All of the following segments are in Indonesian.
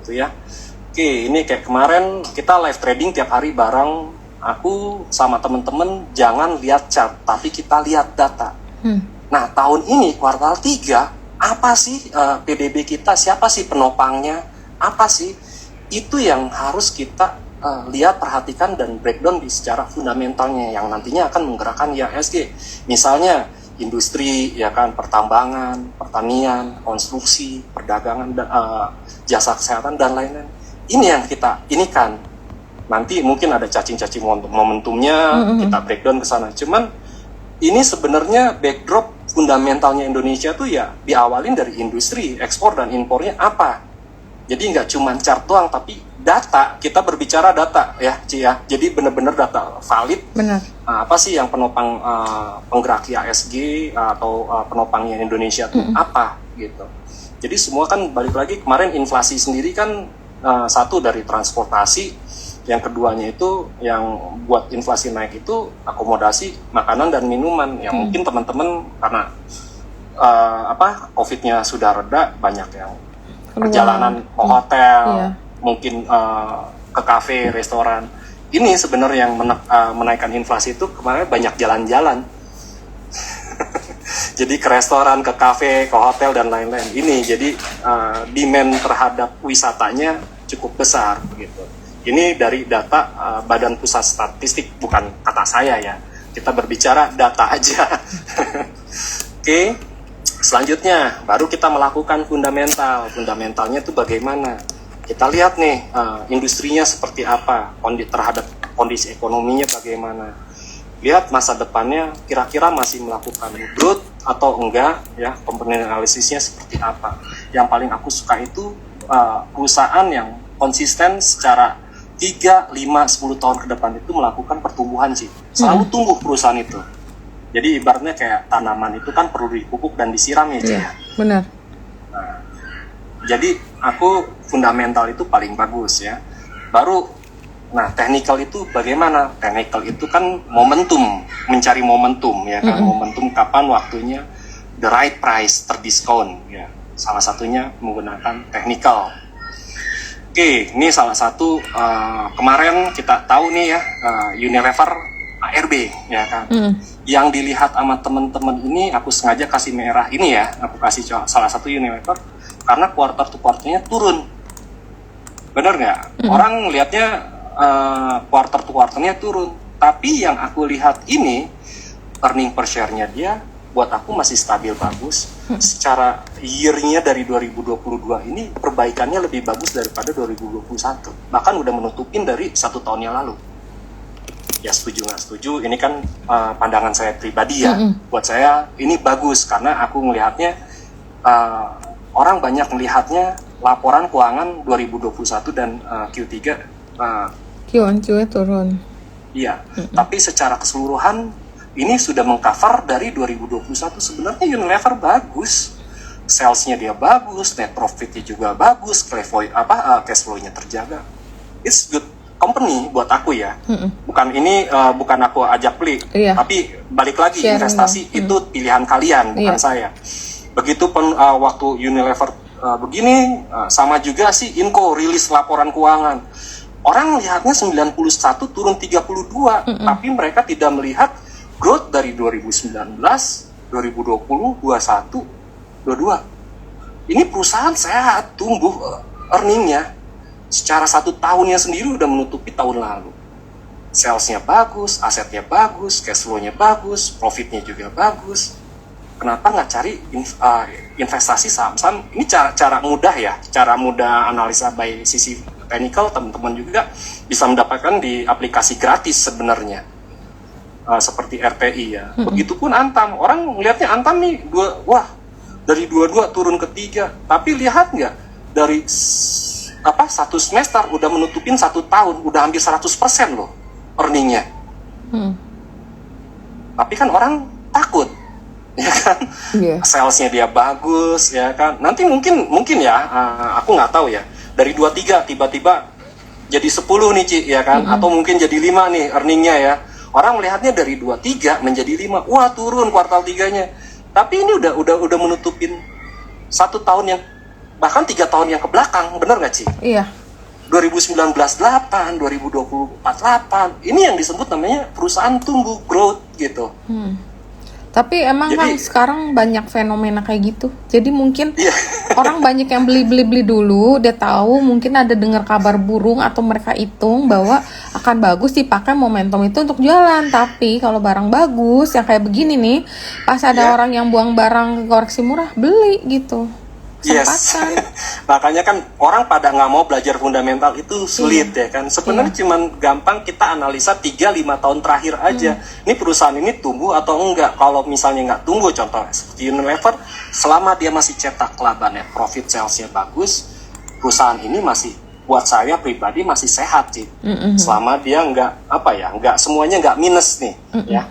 gitu ya. Oke, ini kayak kemarin kita live trading tiap hari bareng. Aku sama temen-temen jangan lihat chart, tapi kita lihat data. Nah, tahun ini kuartal 3, apa sih PDB kita? Siapa sih penopangnya? Apa sih? Itu yang harus kita lihat, perhatikan, dan breakdown di secara fundamentalnya yang nantinya akan menggerakkan IHSG. Misalnya industri, ya kan, pertambangan, pertanian, konstruksi, perdagangan, jasa kesehatan, dan lain-lain. Ini yang kita, ini kan nanti mungkin ada cacing-cacing momentumnya, kita breakdown ke sana. Cuman ini sebenarnya backdrop fundamentalnya Indonesia tuh ya diawalin dari industri, ekspor dan impornya apa. Jadi nggak cuma chart doang, tapi data. Kita berbicara data ya, Ci ya. Jadi benar-benar data valid. Benar. Apa sih yang penopang penggerak IHSG atau penopangnya Indonesia tuh apa gitu. Jadi semua kan balik lagi kemarin inflasi sendiri kan satu dari transportasi, yang keduanya itu yang buat inflasi naik itu akomodasi makanan dan minuman yang mungkin teman-teman karena COVID-nya sudah reda, banyak yang perjalanan ke hotel, mungkin ke kafe, restoran. Ini sebenarnya yang menaikkan inflasi itu kemarin banyak jalan-jalan. Jadi ke restoran, ke kafe, ke hotel dan lain-lain. Ini jadi demand terhadap wisatanya cukup besar begitu. Ini dari data Badan Pusat Statistik, bukan kata saya ya. Kita berbicara data aja. Oke. Selanjutnya baru kita melakukan fundamental. Fundamentalnya itu bagaimana? Kita lihat nih industrinya seperti apa, terhadap kondisi ekonominya bagaimana. Lihat masa depannya kira-kira masih melakukan growth atau enggak ya, komponen analisisnya seperti apa. Yang paling aku suka itu perusahaan yang konsisten secara 3, 5, 10 tahun ke depan itu melakukan pertumbuhan sih. Selalu tumbuh perusahaan itu. Jadi ibaratnya kayak tanaman itu kan perlu dipupuk dan disiram ya, Cik. Benar. Nah, jadi aku fundamental itu paling bagus ya. Baru, nah technical itu bagaimana? Technical itu kan momentum, mencari momentum ya kan. Momentum kapan waktunya the right price terdiskon ya. Salah satunya menggunakan technical. Oke, ini salah satu kemarin kita tahu nih ya, Unilever ARB ya kan. Yang dilihat sama teman-teman ini aku sengaja kasih merah ini ya, aku kasih salah satu Unilever karena quarter to quarternya turun. Bener nggak? Orang lihatnya quarter to quarternya turun, tapi yang aku lihat ini earning per share-nya dia buat aku masih stabil bagus. Secara year-nya dari 2022 ini perbaikannya lebih bagus daripada 2021. Bahkan udah menutupin dari 1 tahun yang lalu. Ya setuju nggak setuju, ini kan pandangan saya pribadi ya. Buat saya ini bagus karena aku melihatnya orang banyak melihatnya laporan keuangan 2021 dan Q3 Q1 turun. Iya, tapi secara keseluruhan ini sudah mengcover dari 2021. Sebenarnya Unilever bagus, salesnya dia bagus, net profitnya juga bagus, cash flow-nya terjaga. It's good company buat aku ya. Bukan ini bukan aku ajak beli, tapi balik lagi share investasi itu pilihan kalian, bukan saya. Begitupun waktu Unilever begini, sama juga sih Inco rilis laporan keuangan. Orang lihatnya 91 turun 32, tapi mereka tidak melihat growth dari 2019, 2020, 21, 22. Ini perusahaan sehat, tumbuh earningnya. Secara 1 tahunnya sendiri udah menutupi tahun lalu. Salesnya bagus, asetnya bagus, cash flow-nya bagus, profitnya juga bagus. Kenapa nggak cari investasi saham-saham? Ini cara mudah ya, cara mudah analisa by sisi technical, teman-teman juga bisa mendapatkan di aplikasi gratis sebenarnya. Seperti RPI ya. Begitupun Antam. Orang melihatnya Antam nih, dari 22 turun ke 3. Tapi lihat nggak, dari 1 semester udah menutupin 1 tahun, udah hampir 100% loh earningnya. Tapi kan orang takut, ya kan? Salesnya dia bagus, ya kan? Nanti mungkin ya, aku nggak tahu ya. Dari 23 tiba-tiba jadi 10 nih, Ci, ya kan? Atau mungkin jadi 5 nih earningnya ya. Orang melihatnya dari 23 menjadi 5, wah turun kuartal 3-nya. Tapi ini udah menutupin 1 tahun yang bahkan 3 tahun yang ke belakang, bener nggak Ci? Iya. 2019 8, 2024 8, ini yang disebut namanya perusahaan tumbuh, growth gitu. Tapi emang Jadi- kan sekarang banyak fenomena kayak gitu. Jadi mungkin Iya. orang banyak yang beli dulu, dia tahu mungkin ada dengar kabar burung atau mereka hitung bahwa akan bagus dipakai momentum itu untuk jualan. Tapi kalau barang bagus yang kayak begini nih, pas ada Iya. orang yang buang barang ke koreksi murah, beli gitu. Yes. Kesempatan. Makanya kan orang pada nggak mau belajar fundamental itu sulit ya kan. Sebenarnya cuman gampang kita analisa 3-5 tahun terakhir aja. Ini perusahaan ini tumbuh atau enggak. Kalau misalnya nggak tumbuh, contoh seperti Unilever, selama dia masih cetak laba net profit, salesnya bagus, perusahaan ini masih, buat saya pribadi masih sehat sih. Selama dia nggak semuanya nggak minus nih ya.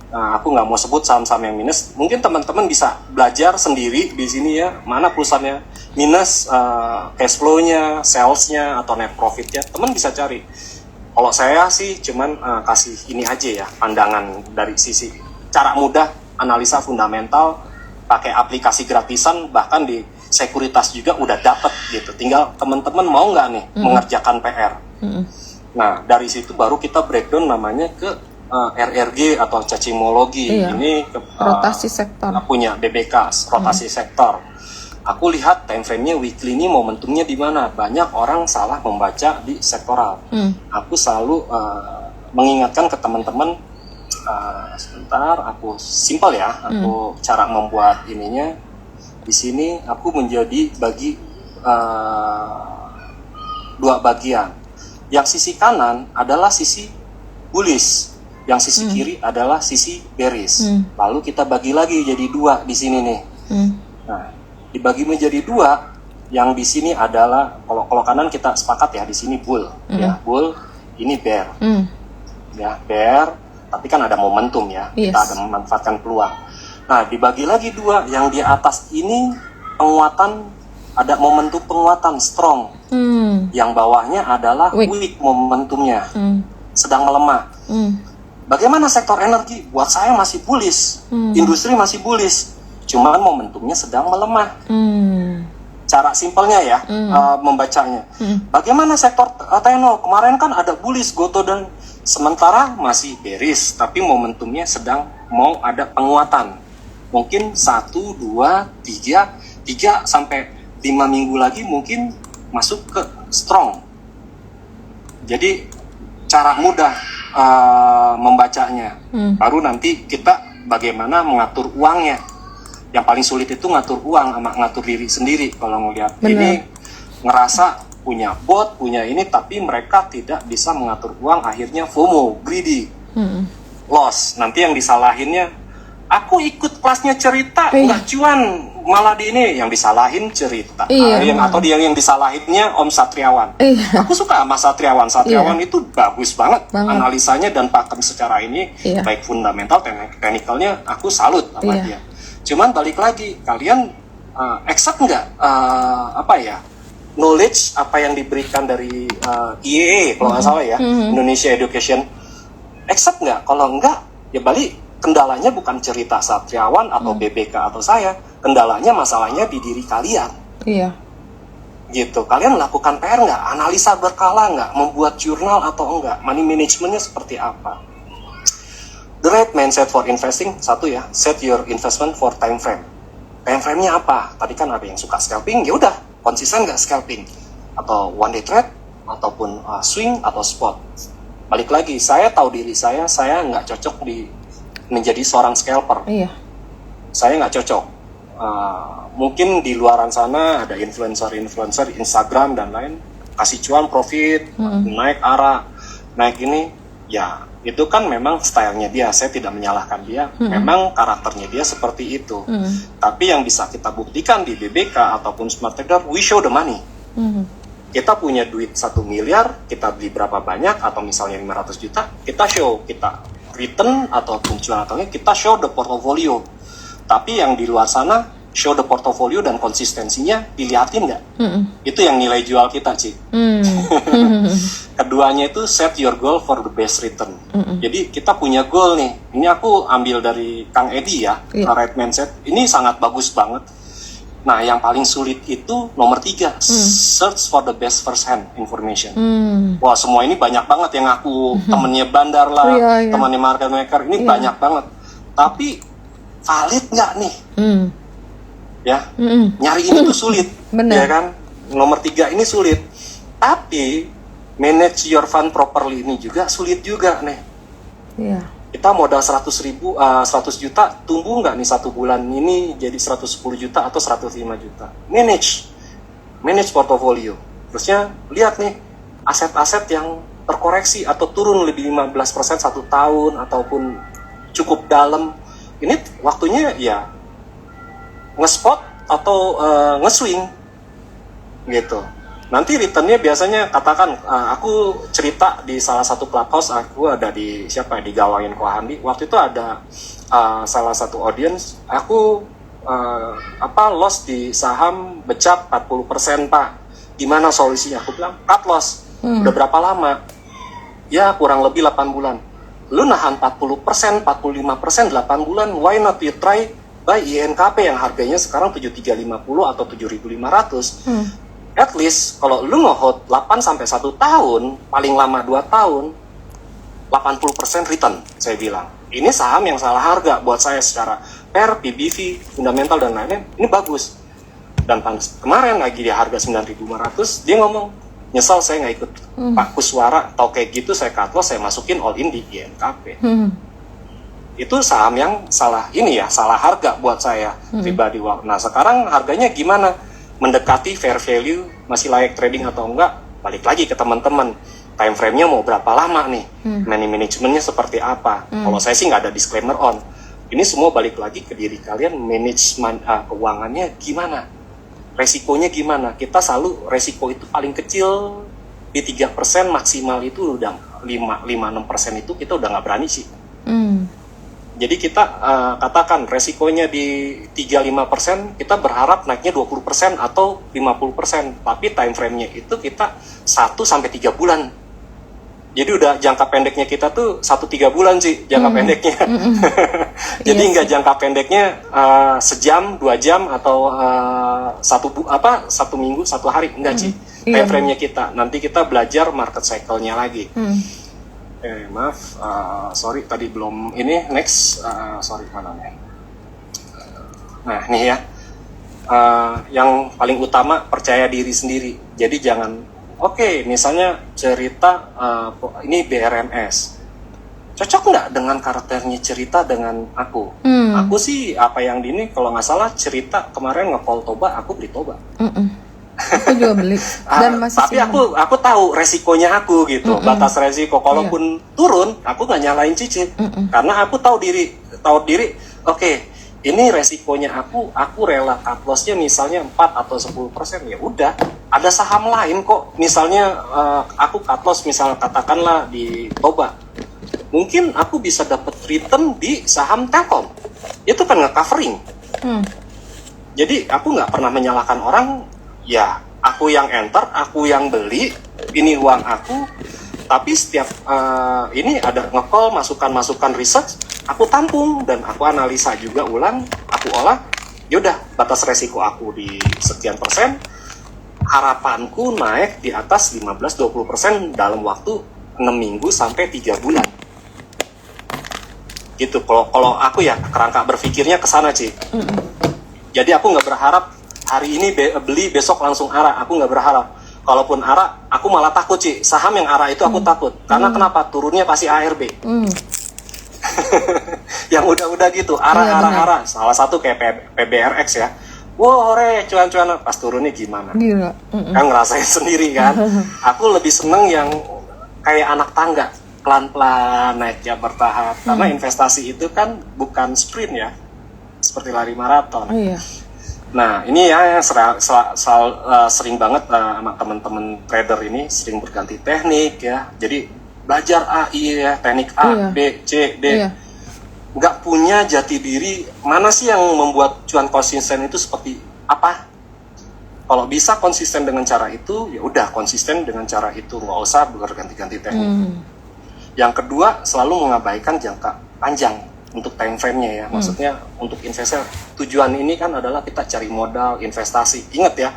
Nah, aku nggak mau sebut saham-saham yang minus. Mungkin teman-teman bisa belajar sendiri di sini ya, mana perusahaannya minus, cash flow-nya, sales-nya, atau net profit-nya. Teman bisa cari. Kalau saya sih cuman kasih ini aja ya, pandangan dari sisi cara mudah analisa fundamental, pakai aplikasi gratisan, bahkan di sekuritas juga udah dapet gitu. Tinggal teman-teman mau nggak nih mengerjakan PR. Nah, dari situ baru kita breakdown namanya ke RRG atau cacimologi. Iya. Ini Rotasi sektor. punya DBK, rotasi sektor. Aku lihat time frame-nya weekly ini momentumnya di mana. Banyak orang salah membaca di sektoral. Aku selalu mengingatkan ke teman-teman, sebentar, aku simpel ya, aku cara membuat ininya. Di sini aku menjadi bagi 2 bagian. Yang sisi kanan adalah sisi bullish. Yang sisi kiri adalah sisi bearish. Lalu kita bagi lagi jadi 2 di sini nih. Nah, dibagi menjadi 2, yang di sini adalah kalau kanan kita sepakat ya, di sini bull, ya bull, ini bear, ya bear. Tapi kan ada momentum ya, Yes. kita ada memanfaatkan peluang. Nah, dibagi lagi 2, yang di atas ini penguatan, ada momentum penguatan strong. Yang bawahnya adalah weak momentumnya, sedang melemah. Bagaimana sektor energi? Buat saya masih bullish, industri masih bullish, cuman momentumnya sedang melemah. Cara simpelnya ya, membacanya. Bagaimana sektor tenor? Kemarin kan ada bullish, Goto, dan sementara masih bearish, tapi momentumnya sedang mau ada penguatan. Mungkin 1, 2, 3 sampai 5 minggu lagi mungkin masuk ke strong. Jadi cara mudah membacanya. Baru nanti kita bagaimana mengatur uangnya. Yang paling sulit itu ngatur uang sama ngatur diri sendiri. Kalau ngelihat ini ngerasa punya bot, punya ini, tapi mereka tidak bisa mengatur uang, akhirnya FOMO, greedy, loss. Nanti yang disalahinnya, aku ikut kelasnya cerita, nggak cuan, malah di ini yang disalahin cerita. Atau yang disalahinnya Om Satriawan. Aku suka sama Satriawan. Satriawan itu bagus banget analisanya dan pakem secara ini, baik fundamental, teknikalnya, aku salut sama dia. Cuman balik lagi, kalian accept nggak knowledge apa yang diberikan dari IEE kalau nggak salah ya, Indonesia Education, accept nggak? Kalau nggak, ya balik. Kendalanya bukan cerita Satriawan atau BBK atau saya, kendalanya masalahnya di diri kalian. Iya. Gitu, kalian lakukan PR nggak? Analisa berkala nggak? Membuat jurnal atau enggak? Money managementnya seperti apa? The right mindset for investing, satu ya, set your investment for time frame. Time frame-nya apa? Tadi kan ada yang suka scalping, ya udah, konsisten nggak scalping? Atau one day trade, ataupun swing atau spot. Balik lagi, saya tahu diri saya nggak cocok menjadi seorang scalper. Iya. Saya nggak cocok. Mungkin di luaran sana ada influencer Instagram dan lain, kasih cuan profit, naik arah, naik ini, ya itu kan memang stylenya dia. Saya tidak menyalahkan dia. Memang karakternya dia seperti itu. Tapi yang bisa kita buktikan di BBK ataupun Smart Trader, we show the money. Kita punya duit 1 miliar, kita beli berapa banyak, atau misalnya 500 juta, kita show, kita return ataupun cuan atau kita show the portfolio. Tapi yang di luar sana show the portfolio dan konsistensinya dilihatin nggak? Itu yang nilai jual kita, Ci. Keduanya itu set your goal for the best return. Jadi kita punya goal nih. Ini aku ambil dari Kang Edi ya, right mindset. Ini sangat bagus banget. Nah, yang paling sulit itu nomor 3, search for the best first hand information. Wah, semua ini banyak banget yang aku temennya bandar lah, temennya market maker, ini banyak banget. Tapi valid nggak nih? Ya, nyari ini tuh sulit, ya kan? Nomor 3 ini sulit. Tapi manage your fund properly ini juga sulit juga nih. Iya. Kita modal 100 juta, tumbuh nggak nih 1 bulan ini jadi 110 juta atau 105 juta. Manage portofolio. Terusnya lihat nih aset-aset yang terkoreksi atau turun lebih 15% 1 tahun ataupun cukup dalam. Ini waktunya ya nge-spot atau nge-swing gitu. Nanti returnnya biasanya katakan aku cerita di salah satu clubhouse, aku ada di di Gawangin Kohandi. Waktu itu ada salah satu audience, aku loss di saham becak 40% Pak. Gimana solusinya? Aku bilang cut loss. Udah berapa lama? Ya kurang lebih 8 bulan. Lu nahan 40%, 45%, 8 bulan, why not you try buy INKP yang harganya sekarang 7350 atau 7500. At least kalau lu nge-hold 8 sampai 1 tahun, paling lama 2 tahun, 80% return, saya bilang. Ini saham yang salah harga buat saya secara PER, PBV, fundamental dan lain-lain, ini bagus. Dan kemarin lagi di harga 9.500, dia ngomong, nyesal saya nggak ikut Pak Kuswara, atau kayak gitu saya cut loss, saya masukin all in di INKP. Itu saham yang salah harga buat saya pribadi. Nah sekarang harganya gimana? Mendekati fair value, masih layak trading atau enggak, balik lagi ke teman-teman. Time frame-nya mau berapa lama nih? Money management-nya seperti apa? Kalau saya sih nggak ada disclaimer on. Ini semua balik lagi ke diri kalian, manajemen keuangannya gimana? Resikonya gimana? Kita selalu resiko itu paling kecil di 3%, maksimal itu udah 5-6% itu kita udah nggak berani sih. Jadi kita katakan resikonya di 3-5%, kita berharap naiknya 20% atau 50%. Tapi time frame-nya itu kita 1-3 bulan. Jadi udah jangka pendeknya kita tuh 1-3 bulan sih jangka pendeknya. Jadi nggak jangka pendeknya sejam, 2 jam atau 1 minggu, 1 hari, enggak sih. Time frame-nya kita. Nanti kita belajar market cycle-nya lagi. Maaf, sorry tadi belum ini, next, sorry mana nih. Nah nih ya, yang paling utama percaya diri sendiri. Jadi jangan, misalnya cerita ini BRMS, cocok nggak dengan karakternya cerita dengan aku? Aku sih apa yang ini kalau nggak salah cerita kemarin nge-call Toba, aku beli Toba. Aku juga beli dan masih tapi aku tahu resikonya aku gitu, batas resiko. Kalaupun turun, aku nggak nyalain cicit karena aku tahu diri. Ini resikonya aku rela cut loss-nya misalnya 4 atau 10%, ya udah. Ada saham lain kok, misalnya aku cut loss misalnya katakanlah di Toba, mungkin aku bisa dapat return di saham Telkom, itu kan nge-covering. Jadi aku nggak pernah menyalahkan orang. Ya, aku yang enter, aku yang beli, ini uang aku. Tapi setiap ini ada nge-call, masukan research, aku tampung dan aku analisa juga ulang, aku olah. Yaudah, batas resiko aku di sekian persen, harapanku naik di atas 15-20% dalam waktu 6 minggu sampai 3 bulan. Gitu, kalau aku ya kerangka berpikirnya ke sana, Ci. Jadi aku nggak berharap hari ini beli, besok langsung arah. Aku nggak berharap. Kalaupun arah, aku malah takut sih. Saham yang arah itu aku takut. Karena kenapa? Turunnya pasti ARB. Yang udah gitu, arah. Salah satu kayak PBRX ya. Wah, hore, cuan-cuan. Pas turunnya gimana? Gila. Kan ngerasain sendiri kan. Aku lebih seneng yang kayak anak tangga. Pelan-pelan, naiknya bertahap. Karena investasi itu kan bukan sprint ya. Seperti lari maraton. Iya. Nah, ini ya yang sering banget sama teman-teman trader ini sering berganti teknik ya. Jadi belajar AI ya, teknik A, B, C, D. Nggak punya jati diri, mana sih yang membuat cuan konsisten itu seperti apa? Kalau bisa konsisten dengan cara itu, ya udah konsisten dengan cara itu, nggak usah berganti-ganti teknik. Yang kedua, selalu mengabaikan jangka panjang. untuk time frame-nya ya. Maksudnya untuk investor, tujuan ini kan adalah kita cari modal, investasi. Ingat ya,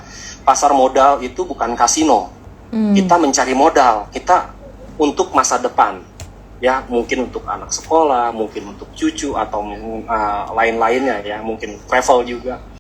pasar modal itu bukan kasino. Kita mencari modal, kita untuk masa depan. Ya, mungkin untuk anak sekolah, mungkin untuk cucu atau lain-lainnya ya, mungkin travel juga.